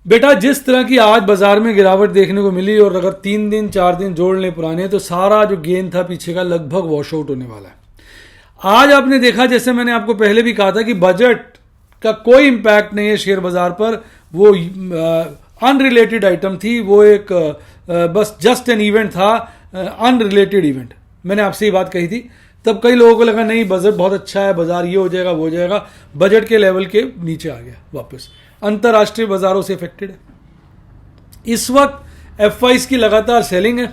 बेटा जिस तरह की आज बाजार में गिरावट देखने को मिली और अगर 3 दिन 4 दिन जोड़ लें पुराने तो सारा जो गेन था पीछे का लगभग वॉश आउट होने वाला है। आज आपने देखा, जैसे मैंने आपको पहले भी कहा था कि बजट का कोई इंपैक्ट नहीं है शेयर बाजार पर, वो अनरिलेटेड आइटम थी, वो एक बस जस्ट एन इवेंट था, अनरिलेटेड इवेंट। मैंने आपसे ये बात कही थी, तब कई लोगों को लगा नहीं बजट बहुत अच्छा है, बाजार ये हो जाएगा वो हो जाएगा, बजट के लेवल के नीचे आ गया वापस। अंतर्राष्ट्रीय बाजारों से इफेक्टेड है। इस वक्त F5 की लगातार सेलिंग है।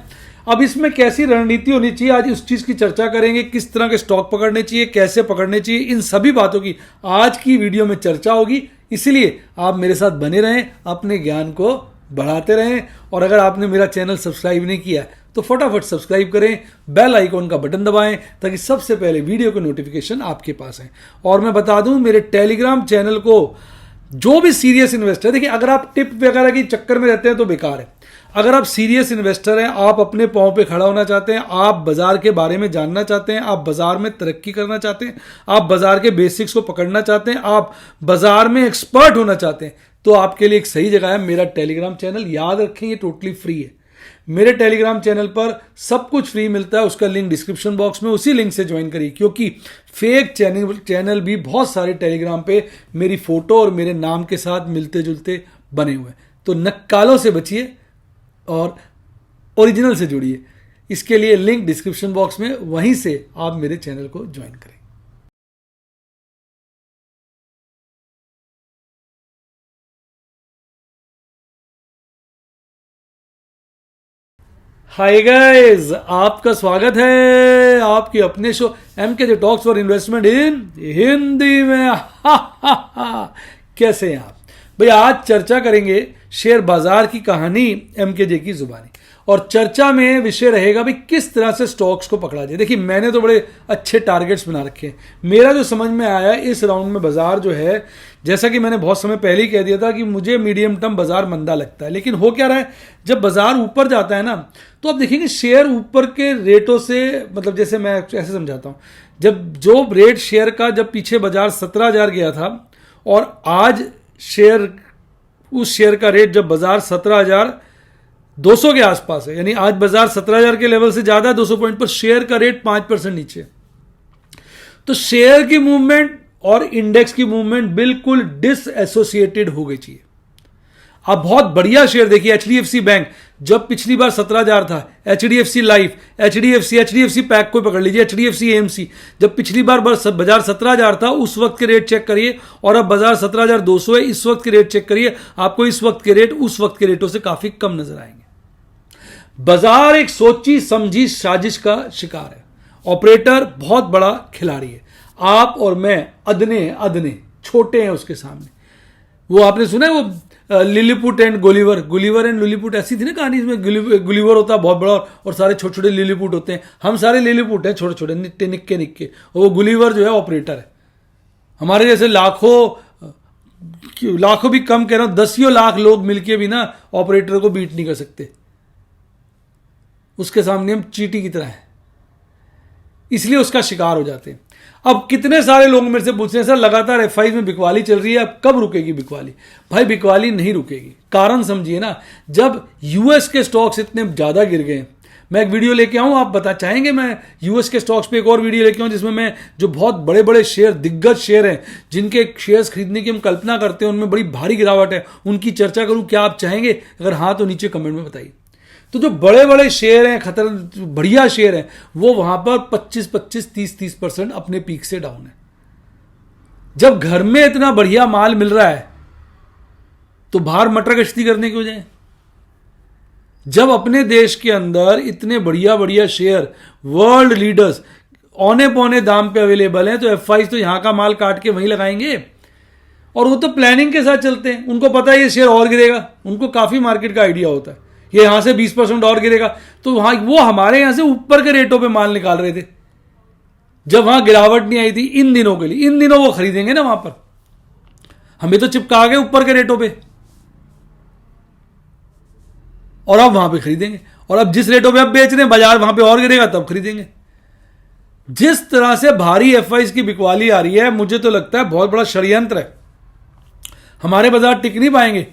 अब इसमें कैसी रणनीति होनी चाहिए, आज उस चीज़ की चर्चा करेंगे। किस तरह के स्टॉक पकड़ने चाहिए, कैसे पकड़ने चाहिए, इन सभी बातों की आज की वीडियो में चर्चा होगी। इसलिए आप मेरे साथ बने रहें, अपने ज्ञान को बढ़ाते रहें। और अगर आपने मेरा चैनल सब्सक्राइब नहीं किया तो फटाफट सब्सक्राइब करें, बेल आइकॉन का बटन दबाएं ताकि सबसे पहले वीडियो के नोटिफिकेशन आपके पास आए। और मैं बता दूं, मेरे टेलीग्राम चैनल को जो भी सीरियस इन्वेस्टर, देखिए अगर आप टिप वगैरह के चक्कर में रहते हैं तो बेकार है। अगर आप सीरियस इन्वेस्टर हैं, आप अपने पांव पे खड़ा होना चाहते हैं, आप बाजार के बारे में जानना चाहते हैं, आप बाजार में तरक्की करना चाहते हैं, आप बाजार के बेसिक्स को पकड़ना चाहते हैं, आप बाजार में एक्सपर्ट होना चाहते हैं, तो आपके लिए एक सही जगह है मेरा टेलीग्राम चैनल। याद रखें, ये टोटली फ्री है। मेरे टेलीग्राम चैनल पर सब कुछ फ्री मिलता है, उसका लिंक डिस्क्रिप्शन बॉक्स में, उसी लिंक से ज्वाइन करिए। क्योंकि फेक चैनल भी बहुत सारे टेलीग्राम पे मेरी फोटो और मेरे नाम के साथ मिलते जुलते बने हुए हैं। तो नक्कालों से बचिए और ओरिजिनल से जुड़िए। इसके लिए लिंक डिस्क्रिप्शन बॉक्स में, वहीं से आप मेरे चैनल को ज्वाइन करें। हाय गाइस, आपका स्वागत है आपके अपने show MKJ talks for investment इन हिंदी में। कैसे हैं आप भाई? आज चर्चा करेंगे शेयर बाजार की कहानी MKJ की जुबानी। और चर्चा में विषय रहेगा भाई किस तरह से स्टॉक्स को पकड़ा जाए। देखिए मैंने तो बड़े अच्छे टारगेट्स बना रखे हैं। मेरा जो समझ में आया इस राउंड में बाजार जो है, जैसा कि मैंने बहुत समय पहले ही कह दिया था कि मुझे मीडियम टर्म बाजार मंदा लगता है। लेकिन हो क्या रहा है, जब बाजार ऊपर जाता है ना, तो आप देखेंगे शेयर ऊपर के रेटों से, मतलब जैसे मैं ऐसे समझाता हूँ, जब जो रेट शेयर का जब पीछे बाजार 17,000 गया था और आज उस शेयर का रेट जब बाजार 17,200 के आसपास है, यानी आज बाजार 17,000 के लेवल से ज्यादा 200 पॉइंट पर, शेयर का रेट 5% नीचे। तो शेयर की मूवमेंट और इंडेक्स की मूवमेंट बिल्कुल डिसएसोसिएटेड हो गई चाहिए। अब बहुत बढ़िया शेयर देखिए, HDFC बैंक जब पिछली बार 17,000 था, HDFC लाइफ, HDFC पैक को पकड़ लीजिए, HDFC AMC जब पिछली बार बाजार 17,000 था उस वक्त के रेट चेक करिए, और अब बाजार 17,200 है, इस वक्त के रेट चेक करिए, आपको इस वक्त के रेट उस वक्त के रेटों से काफी कम नजर आएंगे। बाजार एक सोची समझी साजिश का शिकार है। ऑपरेटर बहुत बड़ा खिलाड़ी है, आप और मैं अदने छोटे हैं उसके सामने। वो आपने सुना है वो Lilliput and Gulliver and Lilliput, ऐसी थी ना कहानी। इसमें गुलिवर होता है बहुत बड़ा और सारे छोटे छोटे लिलीपुट होते हैं। हम सारे लिलीपुट हैं, छोटे छोटे निक्के, और वो गुलिवर जो है ऑपरेटर है। हमारे जैसे लाखों भी कम कह रहा हूं, 10 लाख लोग मिलके भी ना ऑपरेटर को बीट नहीं कर सकते। उसके सामने हम चींटी की तरह हैं, इसलिए उसका शिकार हो जाते हैं। अब कितने सारे लोग मेरे से पूछते हैं, सर लगातार F5 में बिकवाली चल रही है, अब कब रुकेगी बिकवाली? भाई बिकवाली नहीं रुकेगी, कारण समझिए ना। जब यूएस के स्टॉक्स इतने ज्यादा गिर गए, मैं एक वीडियो लेके आऊं, आप बता चाहेंगे मैं यूएस के स्टॉक्स पे एक और वीडियो लेके आऊं जिसमें मैं जो बहुत बड़े बड़े शेयर, दिग्गज शेयर हैं, जिनके शेयर्स खरीदने की हम कल्पना करते हैं, उनमें बड़ी भारी गिरावट है, उनकी चर्चा करूं? क्या आप चाहेंगे? अगर हाँ तो नीचे कमेंट में बताइए। तो जो बड़े बड़े शेयर हैं, बढ़िया शेयर हैं, वो वहां पर 25-25, 30% अपने पीक से डाउन है। जब घर में इतना बढ़िया माल मिल रहा है तो बाहर मटर गश्ती करने की वजह। जब अपने देश के अंदर इतने बढ़िया बढ़िया शेयर, वर्ल्ड लीडर्स औने पौने दाम पे अवेलेबल हैं, तो F5 तो यहां का माल काट के वहीं लगाएंगे। और वो तो प्लानिंग के साथ चलते हैं, उनको पता है ये शेयर और गिरेगा, उनको काफी मार्केट का आइडिया होता है, ये यहां से 20% और गिरेगा, तो वहां वो हमारे यहां से ऊपर के रेटों पे माल निकाल रहे थे जब वहां गिरावट नहीं आई थी इन दिनों के लिए। इन दिनों वो खरीदेंगे ना वहां पर, हमें तो चिपका गए ऊपर के रेटों पे, और अब वहां पे खरीदेंगे। और अब जिस रेटों पे अब बेच रहे हैं, बाजार वहां पे और गिरेगा तब खरीदेंगे। जिस तरह से भारी F5 की बिकवाली आ रही है, मुझे तो लगता है बहुत बड़ा षड्यंत्र है। हमारे बाजार टिक नहीं पाएंगे।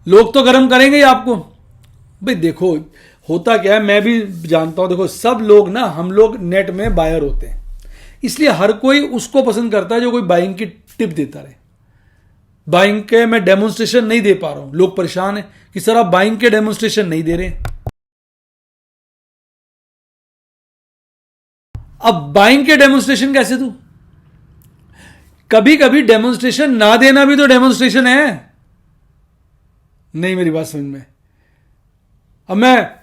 लोग तो गर्म करेंगे ही आपको। भाई देखो होता क्या है, मैं भी जानता हूं, देखो सब लोग ना, हम लोग नेट में बायर होते हैं, इसलिए हर कोई उसको पसंद करता है जो कोई बाइंग की टिप देता रहे। बाइंग के मैं डेमोन्स्ट्रेशन नहीं दे पा रहा हूं, लोग परेशान हैं कि सर आप बाइंग के डेमोन्स्ट्रेशन नहीं दे रहे। अब बाइंग के डेमोन्स्ट्रेशन कैसे दूं? कभी कभी डेमोन्स्ट्रेशन ना देना भी तो डेमोन्स्ट्रेशन है। नहीं मेरी बात समझ में? अब मैं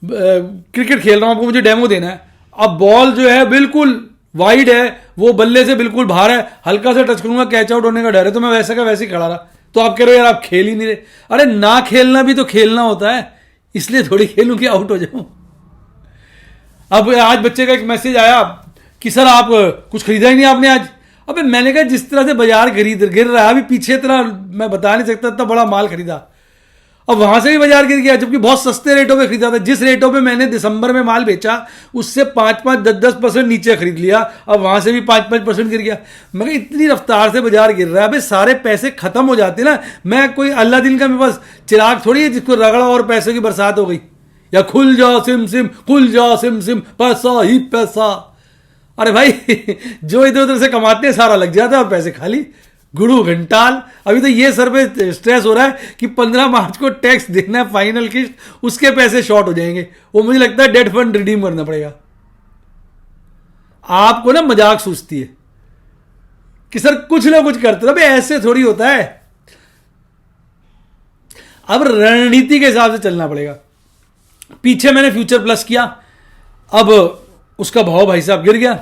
क्रिकेट खेल रहा हूं, आपको मुझे डेमो देना है। अब बॉल जो है बिल्कुल वाइड है, वो बल्ले से बिल्कुल बाहर है, हल्का सा टच करूंगा कैच आउट होने का डर है, तो मैं वैसे का वैसे ही खड़ा रहा। तो आप कह रहे हो यार आप खेल ही नहीं रहे। अरे ना खेलना भी तो खेलना होता है, इसलिए थोड़ी खेलूं कि आउट हो जाऊं। अब आज बच्चे का एक मैसेज आया कि सर आप कुछ खरीदा ही नहीं आपने आज। अबे मैंने कहा जिस तरह से बाजार गिर रहा है, अभी पीछे तरह मैं बता नहीं सकता इतना बड़ा माल खरीदा, अब वहां से भी बाजार गिर गया, जबकि बहुत सस्ते रेटों पे खरीदा था। जिस रेटों पे मैंने दिसंबर में माल बेचा उससे 5-10% नीचे खरीद लिया, अब वहां से भी 5% गिर गया। मगर इतनी रफ्तार से बाजार गिर रहा है, अबे सारे पैसे खत्म हो जाते ना। मैं कोई अल्लाह दिन का मेरे पास चिराग थोड़ी है जिसको रगड़ा और पैसे की बरसात हो गई, या खुल जा सिम सिम खुल जा सिम सिम पैसा ही पैसा। अरे भाई जो इधर उधर से कमाते हैं सारा लग जाता है और पैसे खाली गुरु घंटाल। अभी तो ये सर पे स्ट्रेस हो रहा है कि 15 मार्च को टैक्स देना है फाइनल किस्त, उसके पैसे शॉर्ट हो जाएंगे, वो मुझे लगता है डेट फंड रिडीम करना पड़ेगा। आपको ना मजाक सूझती है कि सर कुछ ना कुछ करते हो, ऐसे थोड़ी होता है। अब रणनीति के हिसाब से चलना पड़ेगा। पीछे मैंने फ्यूचर प्लस किया, अब उसका भाव भाई साहब गिर गया,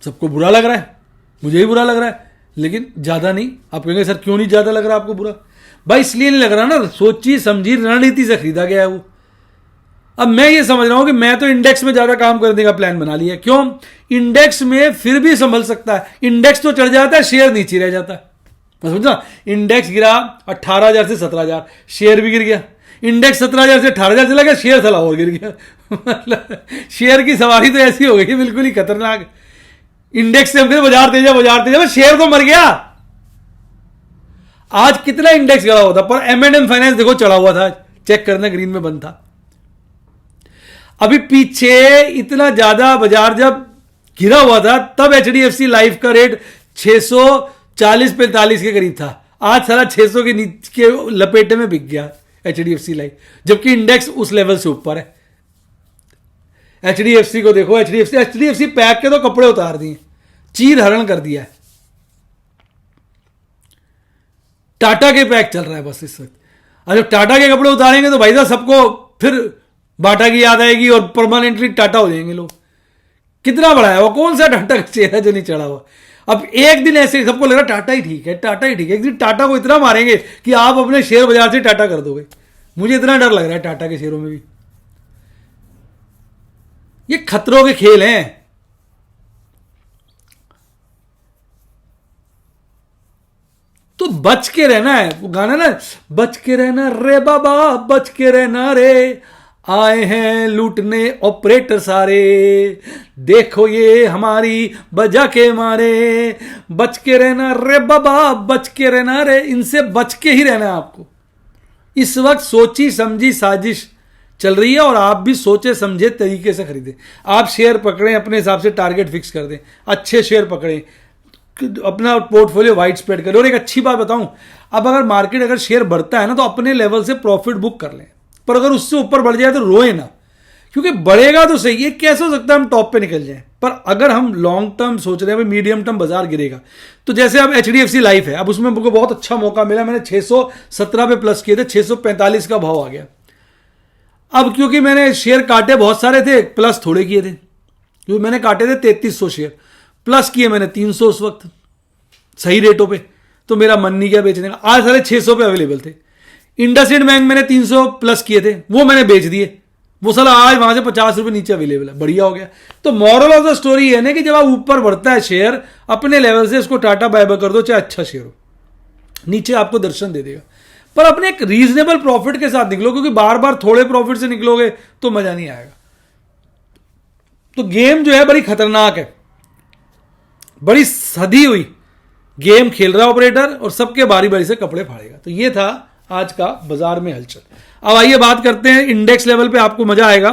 सबको बुरा लग रहा है, मुझे भी बुरा लग रहा है, लेकिन ज्यादा नहीं। आप कहेंगे सर क्यों नहीं ज्यादा लग रहा आपको बुरा? भाई इसलिए नहीं लग रहा ना, सोची समझी रणनीति से खरीदा गया है वो। अब मैं ये समझ रहा हूं कि मैं तो इंडेक्स में ज्यादा काम करने का प्लान बना लिया। क्यों? इंडेक्स में फिर भी संभल सकता है, इंडेक्स तो चढ़ जाता है, शेयर नीचे रह जाता है। मैं समझा, इंडेक्स गिरा 18,000 से 17,000, शेयर भी गिर गया। इंडेक्स 17,000 से 18,000 चला गया, शेयर साला और गिर गया। मतलब शेयर की सवारी तो ऐसी हो गई बिल्कुल ही खतरनाक। इंडेक्स से हम कहते बाजार तेज है, शेयर तो मर गया। आज कितना इंडेक्स गिरा हुआ था, पर M&M फाइनेंस देखो चढ़ा हुआ था, चेक करना ग्रीन में बंद था। अभी पीछे इतना ज्यादा बाजार जब गिरा हुआ था तब HDFC लाइफ का रेट 640-45 के करीब था, आज सारा 600 के नीचे के लपेटे में बिक गया HDFC लाइफ, जबकि इंडेक्स उस लेवल से ऊपर है। HDFC को देखो, HDFC पैक के तो कपड़े उतार दिए, चीर हरण कर दिया है। टाटा के पैक चल रहा है बस इस वक्त। और जब टाटा के कपड़े उतारेंगे तो भाई साहब सबको फिर बाटा की याद आएगी और परमानेंटली टाटा हो जाएंगे लोग। कितना बड़ा है वो, कौन सा टाटा का शेयर है जो नहीं चढ़ा हुआ? अब एक दिन ऐसे सबको लग रहा टाटा ही ठीक है, टाटा ही ठीक है, एक दिन टाटा को इतना मारेंगे कि आप अपने शेयर बाजार से टाटा कर दोगे। मुझे इतना डर लग रहा है टाटा के शेयरों में भी। ये खतरों के खेल हैं। तो बच के रहना है, वो गाना ना, बच के रहना रे बाबा बच के रहना रे, आए हैं लूटने ऑपरेटर सारे, देखो ये हमारी बजा के मारे। बच के रहना रे बाबा बच के रहना रे, इनसे बच के ही रहना है आपको। इस वक्त सोची समझी साजिश चल रही है और आप भी सोचे समझे तरीके से खरीदें। आप शेयर पकड़ें, अपने हिसाब से टारगेट फिक्स कर दें, अच्छे शेयर पकड़ें, अपना पोर्टफोलियो वाइड स्प्रेड करें। और एक अच्छी बात बताऊं, अब अगर मार्केट अगर शेयर बढ़ता है ना तो अपने लेवल से प्रॉफिट बुक कर लें, पर अगर उससे ऊपर बढ़ जाए तो रोए ना, क्योंकि बढ़ेगा तो सही, ये कैसे हो सकता है हम टॉप पे निकल जाएं। पर अगर हम लॉन्ग टर्म सोच रहे हैं, मीडियम टर्म बाजार गिरेगा, तो जैसे अब HDFC लाइफ है, अब उसमें मुझे बहुत अच्छा मौका मिला, मैंने 617 पे प्लस किए थे, 645 का भाव आ गया। अब क्योंकि मैंने शेयर काटे बहुत सारे थे, प्लस थोड़े किए थे, क्योंकि मैंने काटे थे 3300 शेयर, प्लस किए मैंने 300 उस वक्त सही रेटों पे, तो मेरा मन नहीं किया बेचने का। आज सारे 600 पे अवेलेबल थे। इंडसइंड बैंक मैंने 300 प्लस किए थे, वो मैंने बेच दिए, वो साला आज वहां से 50 रुपए नीचे अवेलेबल है, बढ़िया हो गया। तो मॉरल ऑफ द स्टोरी है ना कि जब आप ऊपर बढ़ता है शेयर, अपने लेवल से इसको टाटा बाय बाय कर दो, चाहे अच्छा शेयर हो, नीचे आपको दर्शन दे देगा। पर अपने एक रीजनेबल प्रॉफिट के साथ निकलो, क्योंकि बार बार थोड़े प्रॉफिट से निकलोगे तो मजा नहीं आएगा। तो गेम जो है बड़ी खतरनाक है, बड़ी सधी हुई गेम खेल रहा ऑपरेटर, और सबके बारी बारी से कपड़े फाड़ेगा। तो ये था आज का बाजार में हलचल। अब आइए बात करते हैं इंडेक्स लेवल पे, आपको मजा आएगा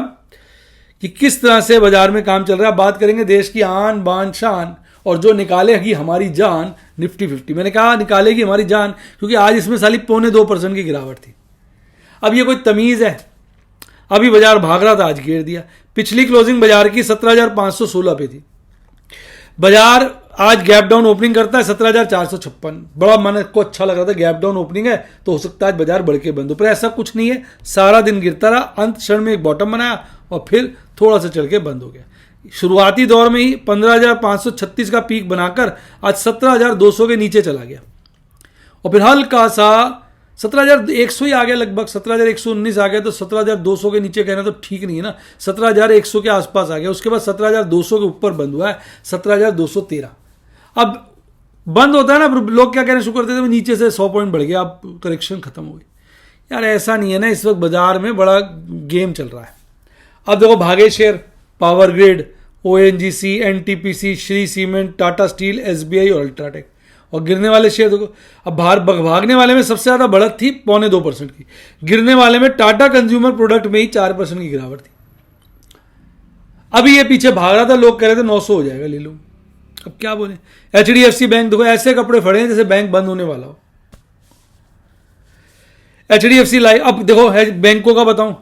कि किस तरह से बाजार में काम चल रहा है। बात करेंगे देश की आन बान शान और जो निकालेगी हमारी जान, निफ्टी 50। मैंने कहा निकालेगी हमारी जान क्योंकि आज इसमें साली 0.25% की गिरावट थी। अब ये कोई तमीज है? अभी बाजार भाग रहा था, आज गिर दिया। पिछली क्लोजिंग बाजार की 17,516 पे थी। बाजार आज गैप डाउन ओपनिंग करता है 17,456। बड़ा मन को अच्छा लग रहा था, गैप डाउन ओपनिंग है तो हो सकता है आज बाजार बढ़ के बंद हो, पर ऐसा कुछ नहीं है। सारा दिन गिरता रहा, अंत क्षण में एक बॉटम बनाया और फिर थोड़ा सा चढ़ के बंद हो गया। शुरुआती दौर में ही 15,536 का पीक बनाकर आज 17,200 के नीचे चला गया और फिर हल्का सा 17,100 ही आ गया, लगभग 17,119 आ गया। तो 17,200 के नीचे कहना तो ठीक नहीं है ना, 17,100 के आसपास आ गया। उसके बाद 17,200 के ऊपर बंद हुआ है 17,213। अब बंद होता है ना, लोग क्या कहना शुरू करते थे नीचे से 100 पॉइंट बढ़ गया, अब करेक्शन खत्म हो गई। यार ऐसा नहीं है ना, इस वक्त बाजार में बड़ा गेम चल रहा है। अब देखो भागे share, power grid, ONGC, NTPC, Shri cement, Tata steel, SBI और अल्ट्राटेक। और गिरने वाले शेयर देखो, अब भागने वाले में सबसे ज्यादा बढ़त थी 0.25% की, गिरने वाले में टाटा कंज्यूमर प्रोडक्ट में ही 4% की गिरावट थी। अभी ये पीछे भाग रहा था, लोग कह रहे थे 900 हो जाएगा, ले लूं। अब क्या बोले। HDFC बैंक देखो, ऐसे कपड़े फड़े हैं जैसे बैंक बंद होने वाला हो। HDFC लाइफ, अब देखो बैंकों का बताऊं,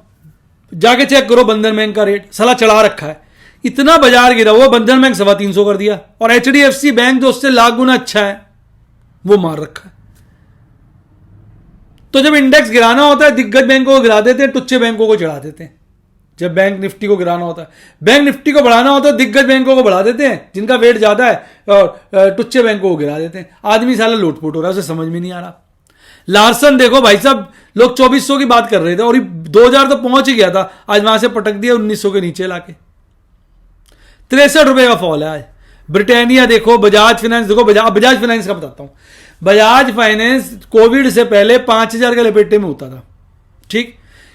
जाके चेक करो बंधन बैंक का रेट साला चढ़ा रखा है। इतना बाजार गिरा हुआ, बंधन बैंक 325 कर दिया और HDFC बैंक जो उससे लाख गुना अच्छा है वो मार रखा है। तो जब इंडेक्स गिराना होता है दिग्गज बैंकों को गिरा देते हैं, टुच्चे बैंकों को चढ़ा देते हैं। जब बैंक निफ्टी को गिराना होता है, बैंक निफ्टी को बढ़ाना होता है, दिग्गज बैंकों को बढ़ा देते हैं जिनका वेट ज्यादा है, और टुच्चे बैंकों को गिरा देते हैं। आदमी साला लोटपोट हो रहा है, उसे समझ में नहीं आ रहा। लार्सन देखो भाई साहब, लोग 2400 की बात कर रहे थे और 2000 तो पहुंच ही गया था, आज वहां से पटक दिया 1900 के नीचे लाके। 63 रुपए का फॉल है आज। ब्रिटानिया देखो, बजाज फाइनेंस देखो, बजाज फाइनेंस का बताता हूं। बजाज फाइनेंस कोविड से पहले 5,000 के लपेटे में होता था, ठीक।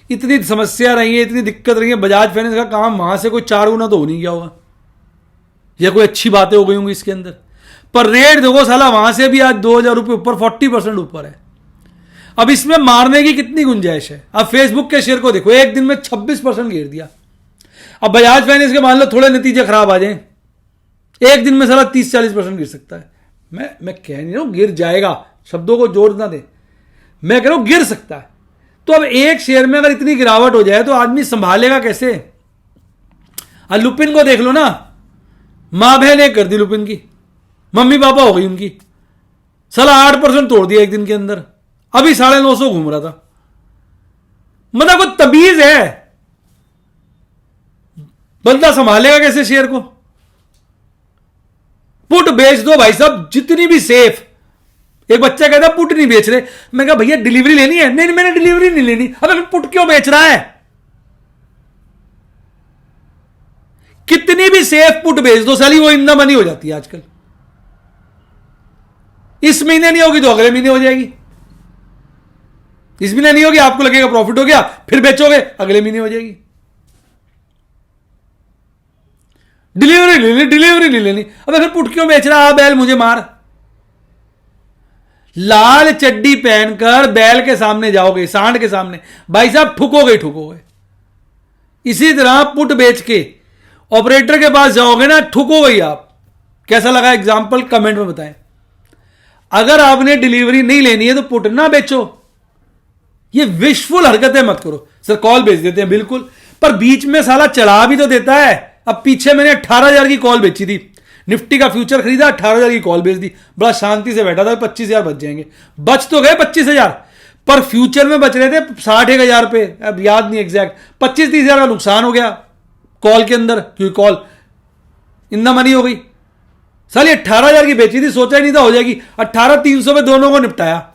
इतनी समस्या रही है, इतनी दिक्कत रही है, बजाज फाइनेंस का काम वहां से कोई 4 गुना तो हो नहीं गया होगा, या कोई अच्छी बातें हो गई होंगी इसके अंदर। पर रेट देखो साला, वहां से भी आज 2,000 रुपए ऊपर, 40% ऊपर है। अब इसमें मारने की कितनी गुंजाइश है। अब फेसबुक के शेयर को देखो, एक दिन में 26% गिर दिया। अब बजाज फाइनेंस के मान लो थोड़े नतीजे खराब आ जाएं, एक दिन में साला 30-40% गिर सकता है। मैं कह नहीं रहा हूं गिर जाएगा, शब्दों को जोड़ ना दे, मैं कह रहा हूं गिर सकता है। तो अब एक शेयर में अगर इतनी गिरावट हो जाए तो आदमी संभालेगा कैसे। लुपिन को देख लो ना, मां बहन एक कर दी लुपिन की, मम्मी पापा हो गई उनकी, साला 8% तोड़ दिया एक दिन के अंदर, अभी 950 घूम रहा था। मतलब कोई तमीज है, बंदा संभालेगा कैसे शेयर को। पुट बेच दो भाई साहब, जितनी भी सेफ। एक बच्चा कहता पुट नहीं बेच रहे, मैं कहा भैया डिलीवरी लेनी है, नहीं मैंने डिलीवरी नहीं लेनी। अबे पुट क्यों बेच रहा है। कितनी भी सेफ पुट बेच दो साली, वो इंदा मनी हो जाती है आजकल। इस महीने नहीं होगी तो अगले महीने हो जाएगी, इस महीने नहीं होगी, आपको लगेगा प्रॉफिट हो गया, फिर बेचोगे अगले महीने हो जाएगी। डिलीवरी ले लेनी, डिलीवरी नहीं लेनी। अबे फिर पुट क्यों बेच रहा है, बैल मुझे मार। लाल चड्डी पहनकर बैल के सामने जाओगे, सांड के सामने, भाई साहब ठुकोगे ठुकोगे। इसी तरह पुट बेच के ऑपरेटर के पास जाओगे ना, ठुकोगे ही आप। कैसा लगा एग्जाम्पल कमेंट में बताएं। अगर आपने डिलीवरी नहीं लेनी है तो पुट ना बेचो। ये विशफुल हरकतें मत करो। सर कॉल बेच देते हैं बिल्कुल, पर बीच में साला चढ़ा भी तो देता है। अब पीछे मैंने 18,000 की कॉल बेची थी, निफ्टी का फ्यूचर खरीदा, 18,000 की कॉल बेच दी, बड़ा शांति से बैठा था, 25,000 बच जाएंगे। बच तो गए 25,000, पर फ्यूचर में बच रहे थे 60,000 पे, अब याद नहीं एग्जैक्ट, 25-30,000 का नुकसान हो गया कॉल के अंदर, क्योंकि कॉल इंदा मनी हो गई। साली 18,000 की बेची थी, सोचा ही नहीं था हो जाएगी, 18,300 पे दोनों को निपटाया,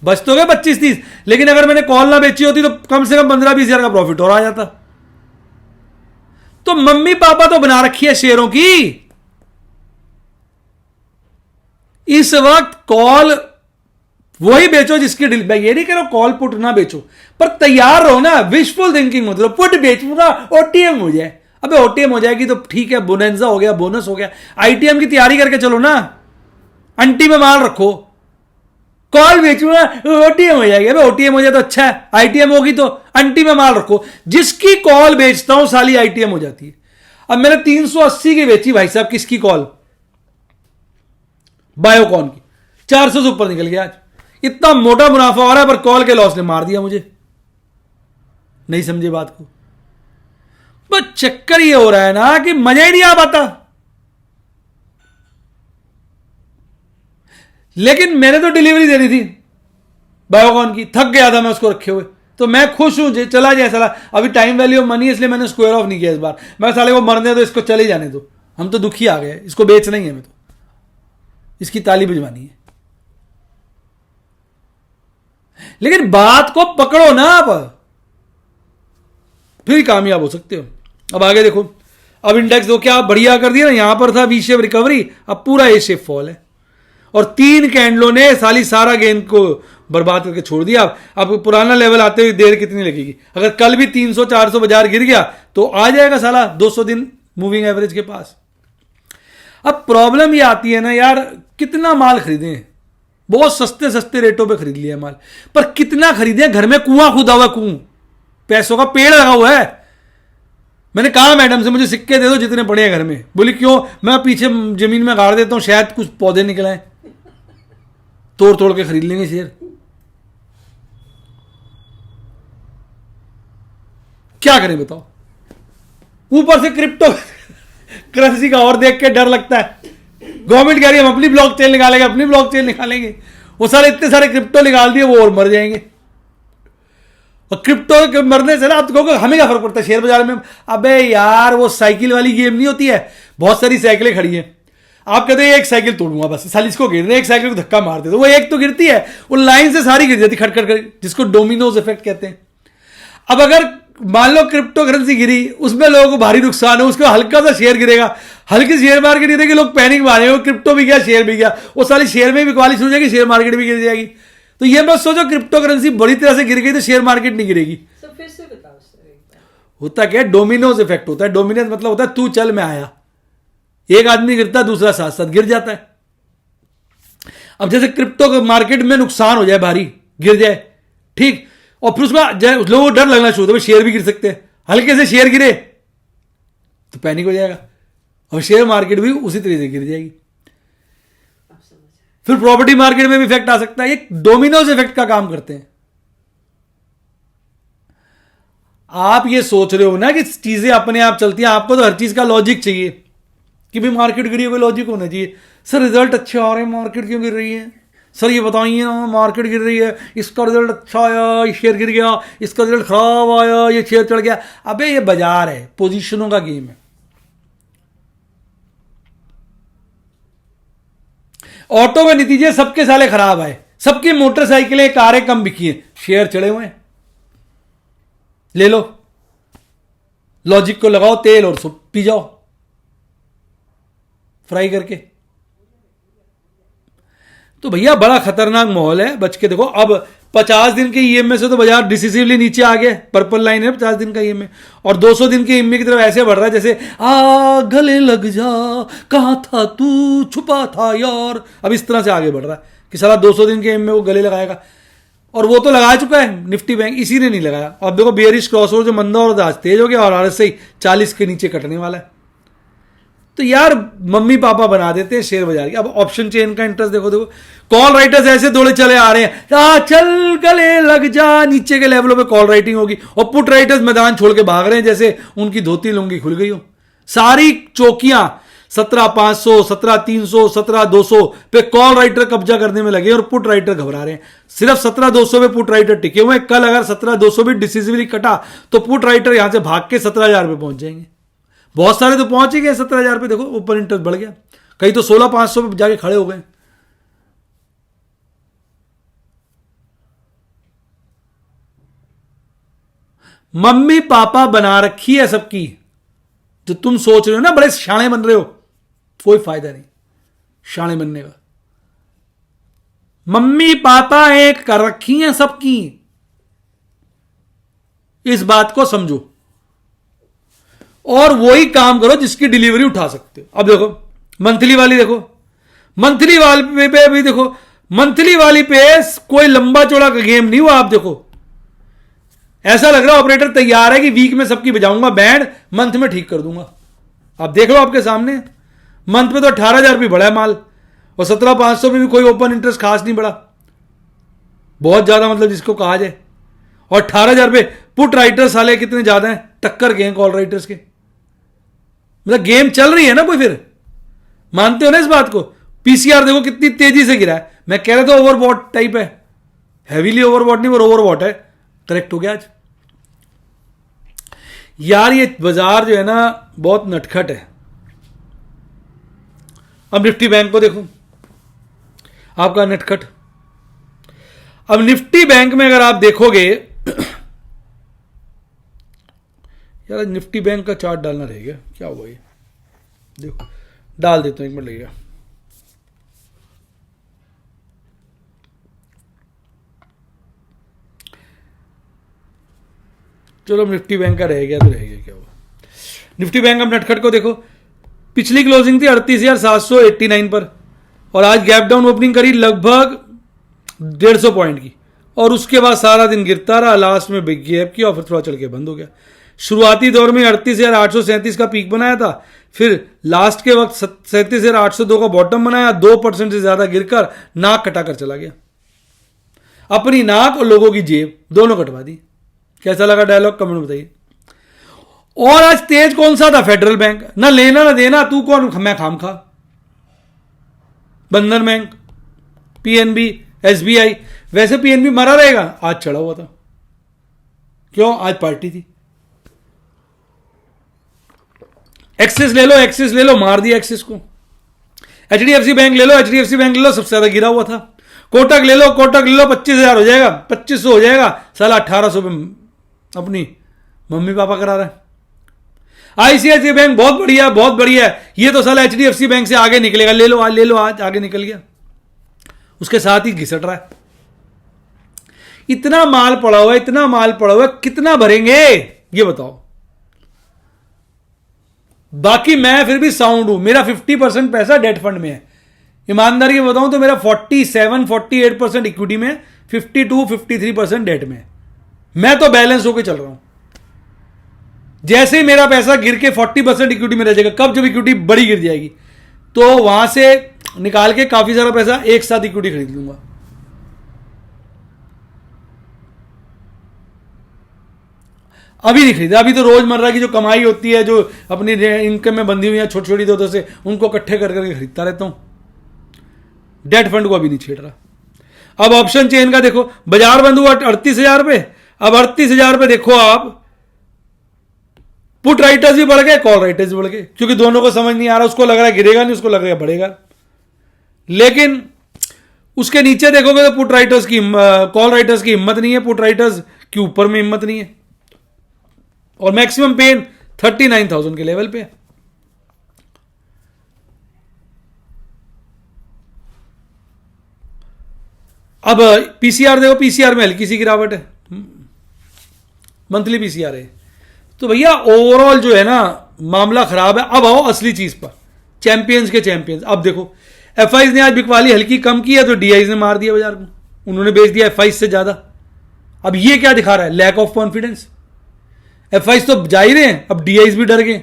बच तो गए 25-30। लेकिन अगर मैंने कॉल ना बेची होती तो कम से कम 15-20,000 का प्रॉफिट और आ जाता। तो मम्मी पापा तो बना रखी है शेयरों की। इस वक्त कॉल वही बेचो जिसकी डील, मैं ये नहीं कह रहा कॉल पुट ना बेचो, पर तैयार रहो ना, विशफुल थिंकिंग मतलब पुट बेचूंगा ओटीएम हो जाए। अबे ओटीएम हो जाएगी तो ठीक है, बोनेंजा हो गया, बोनस हो गया, आईटीएम की तैयारी करके चलो ना, अंटी में माल रखो, कॉल बेचूंगा ओटीएम हो जाएगी। अबे ओटीएम हो जाए तो अच्छा है, आईटीएम होगी तो अंटी में माल रखो। जिसकी कॉल बेचता हूं साली आईटीएम हो जाती है। अब मैंने 380 की बेची भाई साहब, किसकी कॉल? बायोकॉन की। 400 से ऊपर निकल गया आज। इतना मोटा मुनाफा हो रहा है, पर कॉल के लॉस ने मार दिया मुझे। नहीं समझे बात को? बस चक्कर ये हो रहा है ना कि मजा ही नहीं आ पाता। लेकिन मैंने तो डिलीवरी देनी थी बायोकॉन की, थक गया था मैं उसको रखे हुए। तो मैं खुश हूं, चला जाए साला। अभी टाइम वैल्यू ऑफ मनी है, इसलिए मैंने स्क्वायर ऑफ नहीं किया इस बार। मैं साले को मरने दो, इसको चले जाने दो। हम तो दुखी आ गए, इसको बेचना ही है। मैं तो इसकी ताली भिजवानी है। लेकिन बात को पकड़ो ना आप, फिर कामयाब हो सकते हो। अब आगे देखो, अब इंडेक्स दो क्या बढ़िया कर दिया ना। यहां पर था वी शेप रिकवरी, अब पूरा ए शेप फॉल है। और 3 कैंडलों ने साली सारा गेंद को बर्बाद करके छोड़ दिया। अब पुराना लेवल आते हुए देर कितनी लगेगी? अगर कल भी 300-400 बाजार गिर गया तो आ जाएगा साला 200 दिन मूविंग एवरेज के पास। अब प्रॉब्लम ये आती है ना यार, कितना माल खरीदें? बहुत सस्ते सस्ते रेटों पे खरीद लिया माल, पर कितना खरीदें? घर में कुआं खुदा हुआ, पैसों का पेड़ लगा हुआ है। मैंने कहा मैडम से मुझे सिक्के दे दो जितने पड़े हैं घर में। बोली क्यों? मैं पीछे जमीन में गाड़ देता हूं, शायद कुछ पौधे निकले आए, तोड़ तोड़ के खरीद लेंगे शेयर। क्या करें बताओ? ऊपर से क्रिप्टो करेंसी का और देख के डर लगता है। गवर्नमेंट कह रही है हम अपनी ब्लॉकचेन निकालेंगे, अपनी ब्लॉकचेन निकालेंगे। वो सारे इतने सारे क्रिप्टो निकाल दिए, वो और मर जाएंगे। और क्रिप्टो के मरने से ना आप कहोगे हमें क्या फर्क पड़ता है शेयर बाजार में? अबे यार, वो साइकिल वाली गेम नहीं होती है, बहुत सारी साइकिलें खड़ी हैं। आप कहते हैं एक साइकिल तोड़ूंगा बस, साली इसको गिर दे, एक साइकिल को धक्का मार दे, तो वो एक तो गिरती है, वो लाइन से सारी गिर जाती खटखट कर, जिसको डोमिनोज इफेक्ट कहते हैं। अब अगर मान लो क्रिप्टो करेंसी गिरी, उसमें लोगों को भारी नुकसान है, उसका हल्का सा शेयर गिरेगा, हल्की शेयर मार्केट गिरेगी, लोग पैनिक मारेंगे, क्रिप्टो भी गया, शेयर भी गया, वो सारी शेयर में भी बिकवाली शुरू हो जाएगी, शेयर मार्केट भी गिर जाएगी। तो ये मत सोचो क्रिप्टो करेंसी बड़ी तरह से गिर गई तो शेयर मार्केट नहीं गिरेगी। फिर से बताओ सर। होता क्या है? डोमिनोज इफेक्ट होता है। डोमिनोज मतलब होता है तू चल मैं आया, एक आदमी गिरता है दूसरा साथ साथ गिर जाता है। अब जैसे क्रिप्टो मार्केट में नुकसान हो जाए, भारी गिर जाए, ठीक, और फिर उसका लोगों को डर लगना शुरू होता है शेयर भी गिर सकते हैं, हल्के से शेयर गिरे तो पैनिक हो जाएगा, और शेयर मार्केट भी उसी तरीके से गिर जाएगी। फिर प्रॉपर्टी मार्केट में भी इफेक्ट आ सकता है। ये डोमिनोज इफेक्ट का काम करते हैं। आप ये सोच रहे हो ना कि चीजें अपने आप चलती हैं, आपको तो हर चीज का लॉजिक चाहिए कि भी मार्केट गिरी हुई, लॉजिक होना चाहिए। सर रिजल्ट अच्छे आ रहे हैं, मार्केट क्यों गिर रही है? सर ये बताइए ना, मार्केट गिर रही है, इसका रिजल्ट अच्छा आया, ये शेयर गिर गया, इसका रिजल्ट खराब आया, ये शेयर चढ़ गया। अबे ये बाजार है, पोजीशनों का गेम है। ऑटो के नतीजे सबके साले खराब आए, सबकी मोटरसाइकिलें कारें कम बिकी हैं, शेयर चढ़े हुए हैं। ले लो, लॉजिक को लगाओ तेल और सूप पी जाओ फ्राई करके। तो भैया बड़ा खतरनाक माहौल है, बच के देखो। अब 50 दिन के ईएमए से तो बाजार डिसिसिवली नीचे आ गए, पर्पल लाइन है 50 दिन का ईएमए, और 200 दिन के ईएमए की तरफ ऐसे बढ़ रहा है जैसे आ गले लग जा, कहां था तू, छुपा था यार। अब इस तरह से आगे बढ़ रहा है कि साला 200 दिन के ईएमए को गले लगाएगा, और वो तो लगा चुका है निफ्टी बैंक, इसी ने नहीं लगाया। अब देखो बेयरिश क्रॉसओवर जो मंदा और आज तेज हो गया, और आरएसआई 40 के नीचे कटने वाला है। तो यार मम्मी पापा बना देते हैं शेयर बाजार की। अब ऑप्शन चेन का इंटरेस्ट देखो, कॉल राइटर्स ऐसे दौड़े चले आ रहे हैं, चल गले लग जा, नीचे के लेवलों पे कॉल राइटिंग होगी, और पुट राइटर्स मैदान छोड़ के भाग रहे हैं जैसे उनकी धोती लुंगी खुल गई हो। सारी चौकियां 17,500, 17,300, 17,200 पे कॉल राइटर कब्जा करने में लगे, और पुट राइटर घबरा रहे हैं। सिर्फ 17,200 पे पुट राइटर टिके हुए। कल अगर 17,200 भी डिसिसिवली कटा तो पुट राइटर यहां से भाग के 17,000 पे पहुंच जाएंगे। बहुत सारे तो पहुंच ही गए 17,000 पे। देखो ऊपर इंटरेस्ट बढ़ गया, कई तो 16,500 पे जाके खड़े हो गए। मम्मी पापा बना रखी है सबकी। जो तुम सोच रहे हो ना बड़े शाणे बन रहे हो, कोई फायदा नहीं शाणे बनने का। मम्मी पापा एक कर रखी हैं सबकी, इस बात को समझो, और वही काम करो जिसकी डिलीवरी उठा सकते हो। अब देखो मंथली वाली, देखो मंथली वाले पे भी देखो मंथली वाली पे कोई लंबा चौड़ा का गेम नहीं हुआ। आप देखो, ऐसा लग रहा है ऑपरेटर तैयार है कि वीक में सबकी बजाऊंगा बैंड, मंथ में ठीक कर दूंगा। आप देख लो आपके सामने, मंथ में तो 18,000 भी बढ़ा है माल, और 17,500 में भी कोई ओपन इंटरेस्ट खास नहीं बढ़ा, बहुत ज्यादा मतलब जिसको कहा जाए। और 18,000 पे पुट राइटर्स साले कितने ज्यादा हैं, टक्कर गए हैं कॉल राइटर्स के। मतलब गेम चल रही है ना कोई, फिर मानते हो ना इस बात को। पीसीआर देखो कितनी तेजी से गिरा है। मैं कह रहा था ओवरबॉट टाइप है, हैवीली ओवरबॉट नहीं, वो ओवरबॉट है। करेक्ट हो गया आज यार। ये बाजार जो है ना बहुत नटखट है। अब निफ्टी बैंक को देखो, आपका नटखट। अब निफ्टी बैंक में अगर आप देखोगे यार, निफ्टी बैंक का चार्ट डालना रह गया, क्या हुआ ये, देखो डाल देता हूं, एक मिनट लगेगा। चलो निफ्टी बैंक का रह गया तो रह गया, क्या हुआ। निफ्टी बैंक अब नटखट को देखो, पिछली क्लोजिंग थी 38,789 पर, और आज गैप डाउन ओपनिंग करी लगभग 150 पॉइंट की, और उसके बाद सारा दिन गिरता रहा, लास्ट में बिग गैप किया और फिर थोड़ा चल के बंद हो गया। शुरुआती दौर में 38,837 का पीक बनाया था, फिर लास्ट के वक्त 37,802 का बॉटम बनाया, 2% से ज्यादा गिरकर नाक कटाकर चला गया। अपनी नाक और लोगों की जेब दोनों कटवा दी। कैसा लगा डायलॉग, कमेंट में बताइए। और आज तेज कौन सा था, फेडरल बैंक, ना लेना ना देना, तू कौन मैं खाम खा। बंधन बैंक, पीएनबी, एसबीआई, वैसे पीएनबी मरा रहेगा, आज चढ़ा हुआ था। क्यों, आज पार्टी थी। एक्सिस ले लो, मार दिया एक्सिस को। एचडीएफसी बैंक ले लो, एचडीएफसी बैंक ले लो, सबसे ज्यादा गिरा हुआ था। कोटक ले लो, 25,000 हो जाएगा, 2,500 हो जाएगा, साला 1,800 पे अपनी मम्मी पापा करा रहा है। आईसीआईसीआई बैंक बहुत बढ़िया, बहुत बढ़िया है, ये तो साला एचडीएफसी बैंक से आगे निकलेगा, ले लो आज आगे निकल गया, उसके साथ ही घिसट रहा है। इतना माल पड़ा हुआ है, इतना माल पड़ा हुआ है, कितना भरेंगे ये बताओ। बाकी मैं फिर भी साउंड हूं, मेरा 50% पैसा डेट फंड में है। ईमानदारी के बताऊं तो मेरा 47-48% इक्विटी में, 52-53% डेट में। मैं तो बैलेंस होकर चल रहा हूं। जैसे ही मेरा पैसा गिर के 40% इक्विटी में रह जाएगा, कब जब इक्विटी बड़ी गिर जाएगी तो वहां से निकाल के काफी सारा पैसा एक साथ इक्विटी खरीद लूंगा। अभी नहीं खरीदा, अभी तो रोजमर्रा की जो कमाई होती है, जो अपनी इनकम में बंधी हुई है छोटी छोटी दो से, उनको इकट्ठे कर करके खरीदता रहता हूं। डेट फंड को अभी नहीं छेड़ रहा। अब ऑप्शन चेन का देखो, बाजार बंद हुआ 38,000 पे, अब 38,000 पे देखो आप, पुट राइटर्स भी बढ़ गए, कॉल राइटर्स भी बढ़ गए, क्योंकि दोनों को समझ नहीं आ रहा, उसको लग रहा है गिरेगा नहीं, उसको लग रहा है बढ़ेगा। लेकिन उसके नीचे देखोगे तो पुट राइटर्स की, कॉल राइटर्स की हिम्मत नहीं है, पुट राइटर्स की ऊपर में हिम्मत नहीं है, और मैक्सिमम पेन 39,000 के लेवल पे है। अब पीसीआर देखो, पीसीआर में हल्की सी गिरावट है, मंथली पीसीआर है। तो भैया ओवरऑल जो है ना मामला खराब है। अब आओ असली चीज पर, चैंपियंस के चैंपियंस। अब देखो एफआईज ने आज बिकवाली हल्की कम की है तो डीआईज ने मार दिया बाजार को, उन्होंने बेच दिया एफआईज से ज्यादा। अब ये क्या दिखा रहा है, लैक ऑफ कॉन्फिडेंस। एफआईज तो जा ही रहे हैं, अब डीआईज भी डर गए।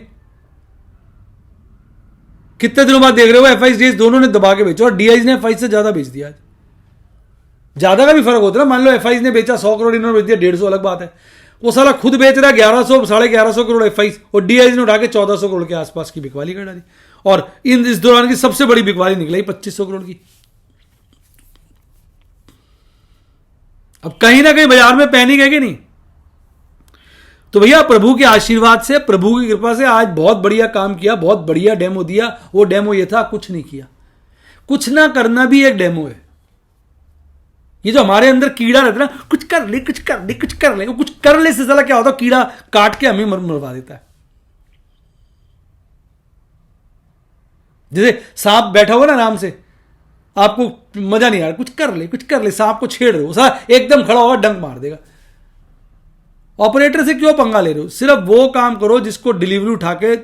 कितने दिनों बाद देख रहे हो एफआईज डीआईज दोनों ने दबा के बेचा, और डीआईज ने एफआईज से ज्यादा बेच दिया। ज्यादा का भी फर्क होता है ना, मान लो एफआईज ने बेचा 100 करोड़, इन्होंने बेच दिया 150, अलग बात है। वो साला खुद बेच रहा है 1100 1150 करोड़ एफआईज, और डीआईज ने उठा के 1400 करोड़ के आसपास की बिकवाली कर डाली, और इस दौरान की सबसे बड़ी बिकवाली निकलाई 2500 करोड़ की। अब कहीं ना कहीं बाजार में पैनिक है कि नहीं? तो भैया प्रभु के आशीर्वाद से, प्रभु की कृपा से आज बहुत बढ़िया काम किया, बहुत बढ़िया डेमो दिया। वो डेमो ये था, कुछ नहीं किया। कुछ ना करना भी एक डेमो है। ये जो हमारे अंदर कीड़ा रहता है ना, कुछ कर ले, कुछ कर ले, कुछ कर ले, वो कुछ कर ले से साला क्या होता है, कीड़ा काट के हमें मरवा देता है। जैसे सांप बैठा हुआ ना आराम से, आपको मजा नहीं आ रहा, कुछ कर ले, कुछ कर ले, सांप को छेड़ रहे हो, साला एकदम खड़ा होगा डंक मार देगा। ऑपरेटर से क्यों पंगा ले रहे हो? सिर्फ वो काम करो जिसको डिलीवरी उठा के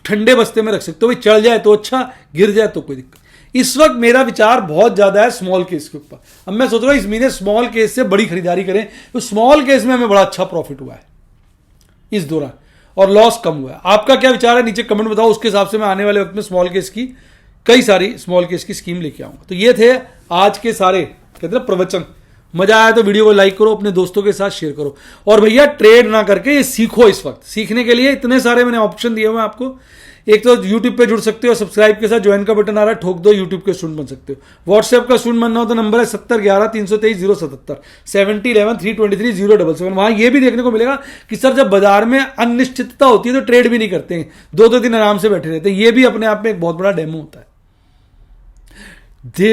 ठंडे बस्ते में रख सकते हो। भाई चढ़ जाए तो अच्छा, गिर जाए तो कोई दिक्कत। इस वक्त मेरा विचार बहुत ज्यादा है स्मॉल केस के ऊपर। अब मैं सोच रहा हूं इस महीने स्मॉल केस से बड़ी खरीदारी करें, तो स्मॉल केस में हमें बड़ा अच्छा प्रॉफिट हुआ है इस दौरान और लॉस कम हुआ है। आपका क्या विचार है नीचे कमेंट बताओ, उसके हिसाब से मैं आने वाले वक्त में स्मॉल केस की कई सारी स्मॉल केस की स्कीम लेके आऊंगा। तो ये थे आज के सारे कहते हैं प्रवचन। मजा आया तो वीडियो को लाइक करो, अपने दोस्तों के साथ शेयर करो, और भैया ट्रेड ना करके ये सीखो। इस वक्त सीखने के लिए इतने सारे मैंने ऑप्शन दिए हुए हैं आपको। एक तो यूट्यूब पे जुड़ सकते हो, सब्सक्राइब के साथ ज्वाइन का बटन आ रहा है, ठोक दो, यूट्यूब के स्टूडेंट बन सकते हो। व्हाट्सएप का स्टूडेंट बनना हो तो नंबर है 7011-323-077 7011-323-077। वहां ये भी देखने को मिलेगा कि सर जब बाजार में अनिश्चितता होती है तो ट्रेड भी नहीं करते हैं, 2-2 दिन आराम से बैठे रहते हैं। ये भी अपने आप में एक बहुत बड़ा डेमो होता है।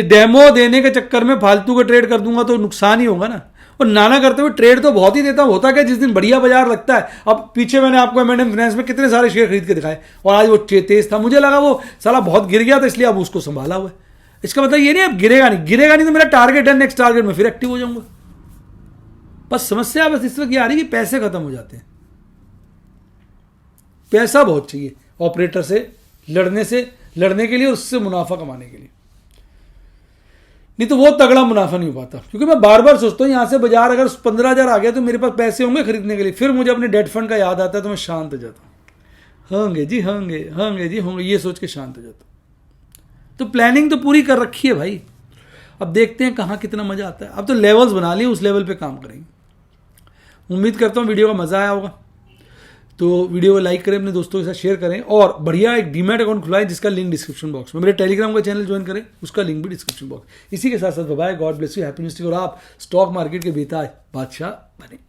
डेमो देने के चक्कर में फालतू का ट्रेड कर दूंगा तो नुकसान ही होगा ना। और नाना करते हुए ट्रेड तो बहुत ही देता हूं। होता क्या, जिस दिन बढ़िया बाजार लगता है, अब पीछे मैंने आपको M&M फाइनेंस में कितने सारे शेयर खरीद के दिखाए और आज वो तेज था, मुझे लगा वो साला बहुत गिर गया था इसलिए अब उसको संभाला हुआ है। इसका मतलब ये नहीं अब गिरेगा नहीं तो मेरा टारगेट है नेक्स्ट टारगेट में फिर एक्टिव हो जाऊंगा। बस समस्या बस इस वक्त ये आ रही है कि पैसे खत्म हो जाते हैं। पैसा बहुत चाहिए ऑपरेटर से लड़ने के लिए, उससे मुनाफा कमाने के लिए, नहीं तो वो तगड़ा मुनाफा नहीं हो पाता। क्योंकि मैं बार बार सोचता हूं यहां से बाजार अगर 15,000 आ गया तो मेरे पास पैसे होंगे खरीदने के लिए, फिर मुझे अपने डेट फंड का याद आता है तो मैं शांत हो जाता हूं। होंगे जी होंगे, ये सोच के शांत हो जाता हूं। तो प्लानिंग तो पूरी कर रखी है भाई, अब देखते हैं कहां कितना मजा आता है। अब तो लेवल्स बना लिए, उस लेवल पे काम करेंगे। उम्मीद करता हूं वीडियो का मजा आया होगा। तो वीडियो को लाइक करें, अपने दोस्तों के साथ शेयर करें, और बढ़िया एक डीमैट अकाउंट खुलाएं जिसका लिंक डिस्क्रिप्शन बॉक्स में। मेरे टेलीग्राम का चैनल ज्वाइन करें, उसका लिंक भी डिस्क्रिप्शन बॉक्स। इसी के साथ साथ bye, God bless you, happy news और आप स्टॉक मार्केट के बेताज बादशाह बने।